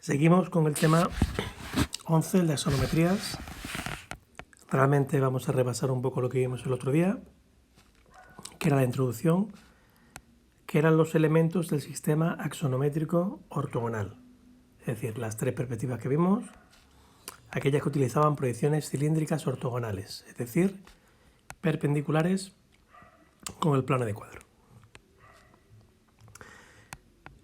Seguimos con el tema 11, el de axonometrías. Realmente vamos a repasar un poco lo que vimos el otro día, que era la introducción, que eran los elementos del sistema axonométrico ortogonal. Es decir, las tres perspectivas que vimos, aquellas que utilizaban proyecciones cilíndricas ortogonales, es decir, perpendiculares con el plano de cuadro.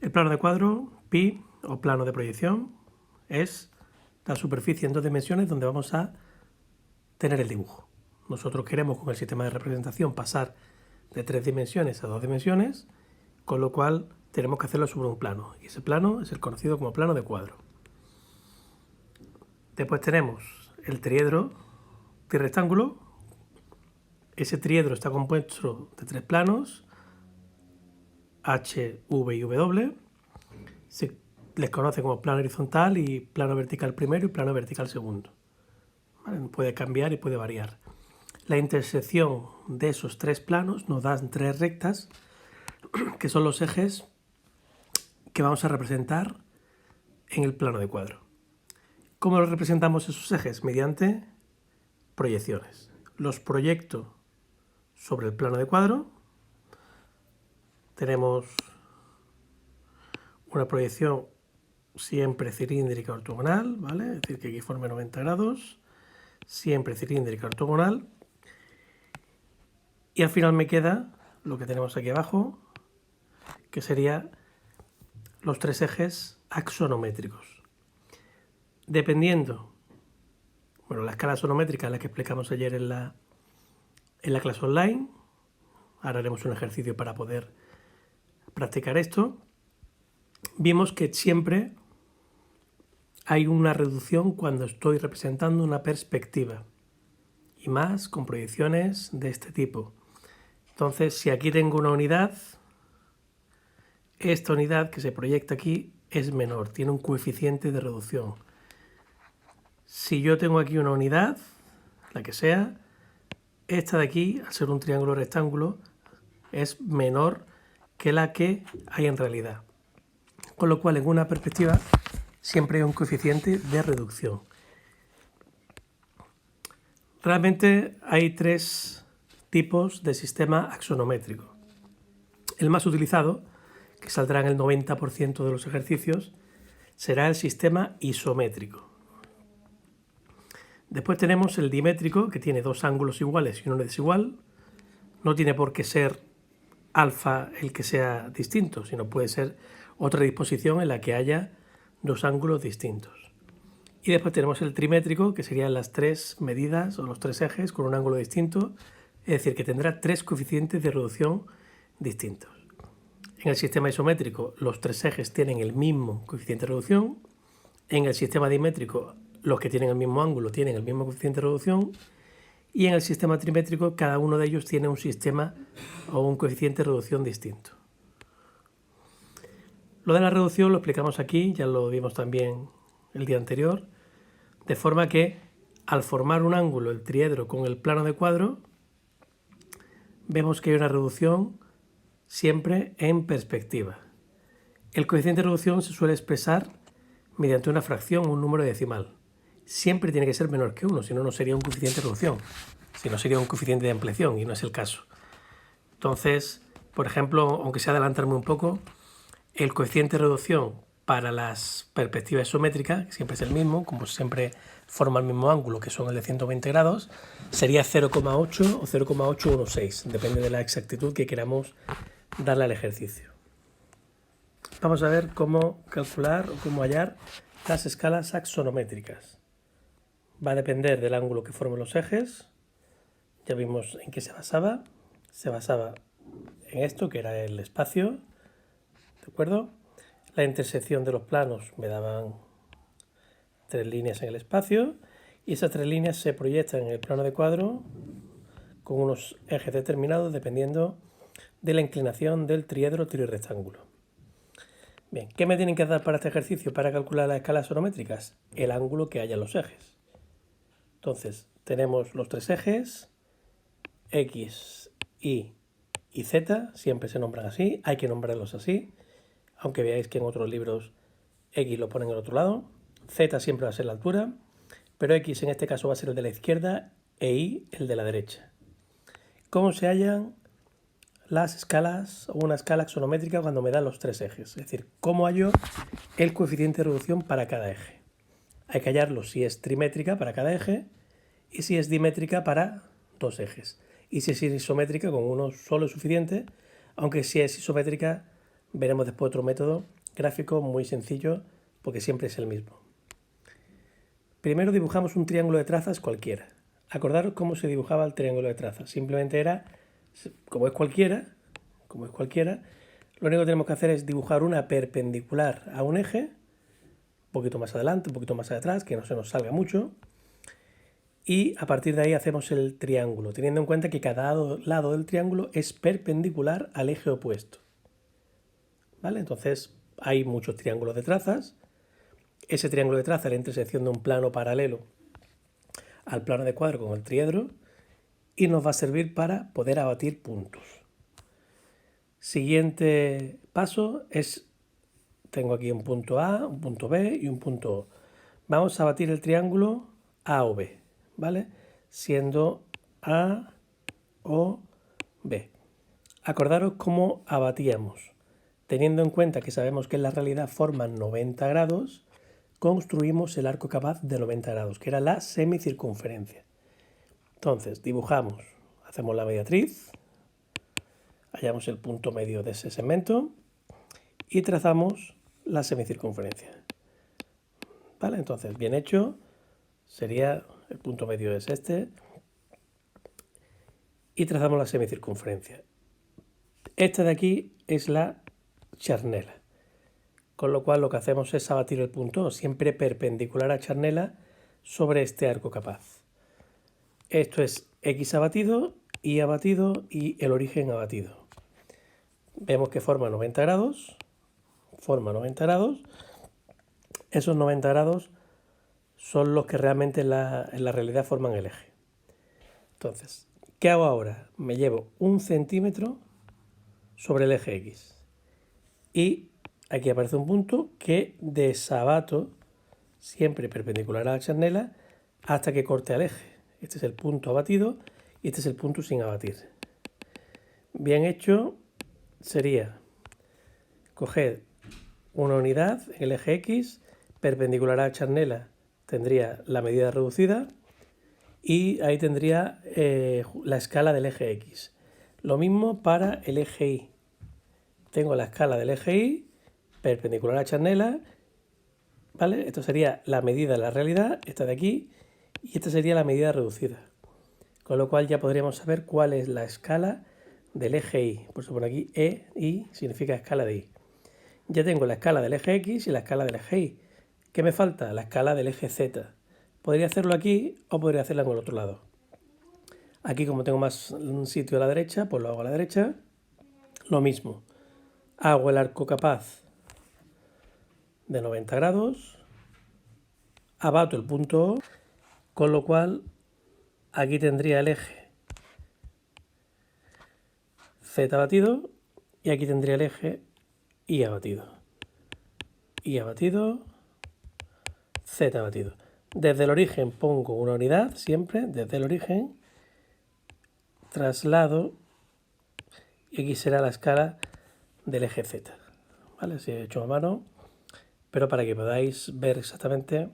El plano de cuadro, pi, o plano de proyección, es la superficie en dos dimensiones donde vamos a tener el dibujo. Nosotros queremos con el sistema de representación pasar de 3 dimensiones a 2 dimensiones, con lo cual tenemos que hacerlo sobre un plano, y ese plano es el conocido como plano de cuadro. Después tenemos el triedro trirectángulo. Ese triedro está compuesto de 3 planos, H, V y W. Se les conoce como plano horizontal y plano vertical primero y plano vertical segundo. ¿Vale? Puede cambiar y puede variar. La intersección de esos 3 planos nos dan 3 rectas, que son los ejes que vamos a representar en el plano de cuadro. ¿Cómo los representamos esos ejes? Mediante proyecciones. Los proyecto sobre el plano de cuadro. Tenemos una proyección siempre cilíndrica ortogonal, ¿vale? Es decir, que aquí forme 90 grados, siempre cilíndrica ortogonal. Y al final me queda lo que tenemos aquí abajo, que sería los 3 ejes axonométricos. Dependiendo, bueno, la escala axonométrica, la que explicamos ayer en la clase online, ahora haremos un ejercicio para poder practicar esto, vimos que siempre hay una reducción cuando estoy representando una perspectiva, y más con proyecciones de este tipo. Entonces, si aquí tengo una unidad, esta unidad que se proyecta aquí es menor, tiene un coeficiente de reducción. Si yo tengo aquí una unidad, la que sea, esta de aquí, al ser un triángulo rectángulo, es menor que la que hay en realidad. Con lo cual, en una perspectiva, siempre hay un coeficiente de reducción. Realmente hay 3 tipos de sistema axonométrico. El más utilizado, que saldrá en el 90% de los ejercicios, será el sistema isométrico. Después tenemos el dimétrico, que tiene 2 ángulos iguales y uno desigual. No tiene por qué ser alfa el que sea distinto, sino puede ser otra disposición en la que haya 2 ángulos distintos. Y después tenemos el trimétrico, que serían las 3 medidas o los 3 ejes con un ángulo distinto, es decir, que tendrá 3 coeficientes de reducción distintos. En el sistema isométrico los 3 ejes tienen el mismo coeficiente de reducción. En el sistema dimétrico los que tienen el mismo ángulo tienen el mismo coeficiente de reducción. Y en el sistema trimétrico cada uno de ellos tiene un sistema o un coeficiente de reducción distinto. Lo de la reducción lo explicamos aquí, ya lo vimos también el día anterior, de forma que al formar un ángulo el triedro con el plano de cuadro, vemos que hay una reducción siempre en perspectiva. El coeficiente de reducción se suele expresar mediante una fracción o un número decimal. Siempre tiene que ser menor que 1, si no, no sería un coeficiente de reducción, si no sería un coeficiente de ampliación, y no es el caso. Entonces, por ejemplo, aunque sea adelantarme un poco, el coeficiente de reducción para las perspectivas isométricas, que siempre es el mismo, como siempre forma el mismo ángulo, que son el de 120 grados, sería 0,8 o 0,816, depende de la exactitud que queramos darle al ejercicio. Vamos a ver cómo calcular o cómo hallar las escalas axonométricas. Va a depender del ángulo que formen los ejes. Ya vimos en qué se basaba. Se basaba en esto, que era el espacio, ¿de acuerdo? La intersección de los planos me daban 3 líneas en el espacio, y esas 3 líneas se proyectan en el plano de cuadro con unos ejes determinados dependiendo de la inclinación del triedro trirectángulo. Bien, ¿qué me tienen que dar para este ejercicio para calcular las escalas axonométricas? El ángulo que haya en los ejes. Entonces, tenemos los 3 ejes, X, Y y Z, siempre se nombran así, hay que nombrarlos así, aunque veáis que en otros libros X lo ponen al otro lado, Z siempre va a ser la altura, pero X en este caso va a ser el de la izquierda e Y el de la derecha. ¿Cómo se hallan las escalas o una escala axonométrica cuando me dan los tres ejes? Es decir, ¿cómo hallo el coeficiente de reducción para cada eje? Hay que hallarlo si es trimétrica para cada eje y si es dimétrica para dos ejes. Y si es isométrica, con uno solo es suficiente, aunque si es isométrica veremos después otro método gráfico muy sencillo porque siempre es el mismo. Primero dibujamos un triángulo de trazas cualquiera. Acordaros cómo se dibujaba el triángulo de trazas. Simplemente era, como es cualquiera, lo único que tenemos que hacer es dibujar una perpendicular a un eje, un poquito más adelante, un poquito más atrás, que no se nos salga mucho. Y a partir de ahí hacemos el triángulo, teniendo en cuenta que cada lado del triángulo es perpendicular al eje opuesto. ¿Vale? Entonces hay muchos triángulos de trazas. Ese triángulo de traza es la intersección de un plano paralelo al plano de cuadro con el triedro y nos va a servir para poder abatir puntos. Siguiente paso es, tengo aquí un punto A, un punto B y un punto O. Vamos a abatir el triángulo A o B, ¿vale? Siendo A o B. Acordaros cómo abatíamos. Teniendo en cuenta que sabemos que en la realidad forman 90 grados, construimos el arco capaz de 90 grados, que era la semicircunferencia. Entonces, dibujamos, hacemos la mediatriz, hallamos el punto medio de ese segmento y trazamos la semicircunferencia. ¿Vale? Entonces, bien hecho, sería, el punto medio es este, y trazamos la semicircunferencia. Esta de aquí es la charnela, con lo cual lo que hacemos es abatir el punto siempre perpendicular a charnela sobre este arco capaz. Esto es X abatido, Y abatido y el origen abatido. Vemos que forma 90 grados, esos 90 grados son los que realmente en la realidad forman el eje. Entonces, ¿qué hago ahora? Me llevo 1 centímetro sobre el eje X y aquí aparece un punto que desabato siempre perpendicular a la charnela hasta que corte al eje. Este es el punto abatido y este es el punto sin abatir. Bien hecho sería coger una unidad en el eje X, perpendicular a la charnela tendría la medida reducida y ahí tendría la escala del eje X. Lo mismo para el eje Y. Tengo la escala del eje Y, perpendicular a la charnela, ¿vale? Esto sería la medida de la realidad, esta de aquí, y esta sería la medida reducida. Con lo cual ya podríamos saber cuál es la escala del eje Y. Por eso por aquí Y significa escala de Y. Ya tengo la escala del eje X y la escala del eje Y. ¿Qué me falta? La escala del eje Z. Podría hacerlo aquí o podría hacerla en el otro lado. Aquí, como tengo más sitio a la derecha, pues lo hago a la derecha. Lo mismo. Hago el arco capaz de 90 grados. Abato el punto O, con lo cual aquí tendría el eje Z abatido y aquí tendría el eje Y abatido. Y abatido, Z abatido. Desde el origen pongo una unidad, siempre, desde el origen, traslado, y aquí será la escala del eje Z. ¿Vale? Así he hecho a mano, pero para que podáis ver exactamente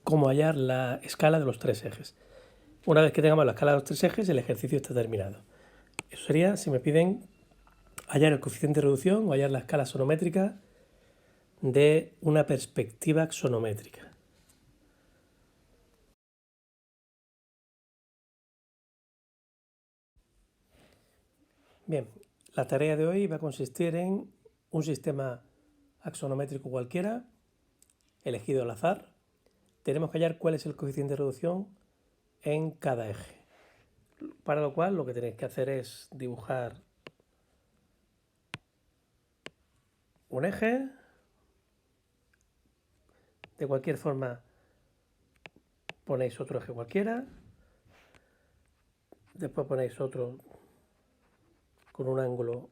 cómo hallar la escala de los tres ejes. Una vez que tengamos la escala de los tres ejes, el ejercicio está terminado. Eso sería si me piden hallar el coeficiente de reducción o hallar la escala sonométrica de una perspectiva axonométrica. Bien, la tarea de hoy va a consistir en un sistema axonométrico cualquiera, elegido al azar. Tenemos que hallar cuál es el coeficiente de reducción en cada eje. Para lo cual lo que tenéis que hacer es dibujar un eje. De cualquier forma ponéis otro eje cualquiera. Después ponéis otro con un ángulo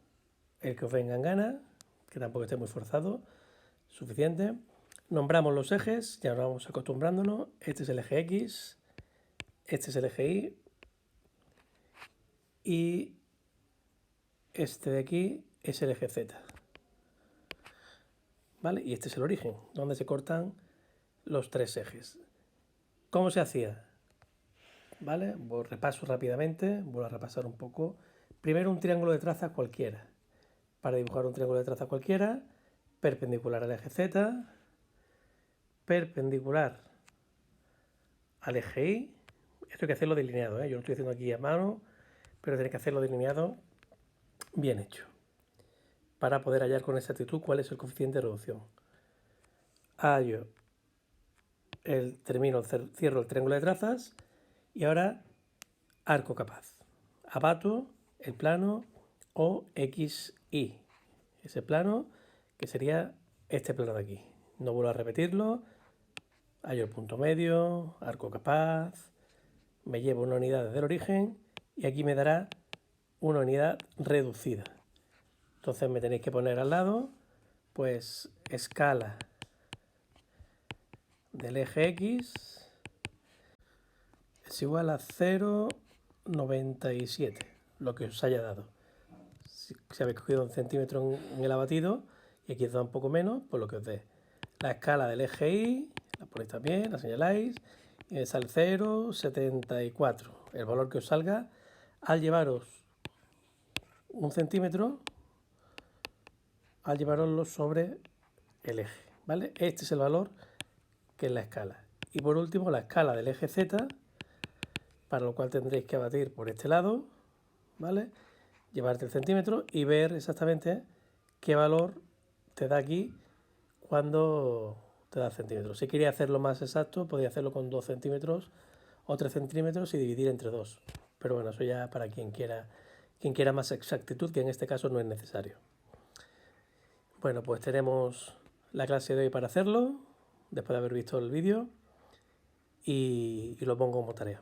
el que os venga en gana, que tampoco esté muy forzado. suficiente. Nombramos los ejes, ya nos vamos acostumbrándonos. Este es el eje X, este es el eje Y y este de aquí es el eje Z. ¿Vale? Y este es el origen, donde se cortan los tres ejes. ¿Cómo se hacía? ¿Vale? Repaso rápidamente, vuelvo a repasar un poco. Primero un triángulo de trazas cualquiera. Para dibujar un triángulo de trazas cualquiera, perpendicular al eje Z, perpendicular al eje Y. Esto hay que hacerlo delineado, ¿eh? Yo lo estoy haciendo aquí a mano, pero tenéis que hacerlo delineado bien hecho, para poder hallar con exactitud cuál es el coeficiente de reducción. Hallo, cierro el triángulo de trazas y ahora arco capaz. Abato el plano OXY, ese plano que sería este plano de aquí. No vuelvo a repetirlo. Hallo el punto medio, arco capaz, me llevo una unidad desde el origen y aquí me dará una unidad reducida. Entonces me tenéis que poner al lado, pues, escala del eje X es igual a 0,97, lo que os haya dado. Si habéis cogido un centímetro en el abatido y aquí os da un poco menos, pues lo que os dé. La escala del eje Y, la ponéis también, la señaláis, y me sale 0,74, el valor que os salga al llevaros un centímetro, al llevaroslo sobre el eje, ¿vale? Este es el valor que es la escala. Y por último, la escala del eje Z, para lo cual tendréis que abatir por este lado, ¿vale? Llevarte el centímetro y ver exactamente qué valor te da aquí cuando te da centímetros. Si quería hacerlo más exacto, podría hacerlo con 2 centímetros o 3 centímetros y dividir entre 2. Pero bueno, eso ya para quien quiera más exactitud, que en este caso no es necesario. Bueno, pues tenemos la clase de hoy para hacerlo, después de haber visto el vídeo, y lo pongo como tarea.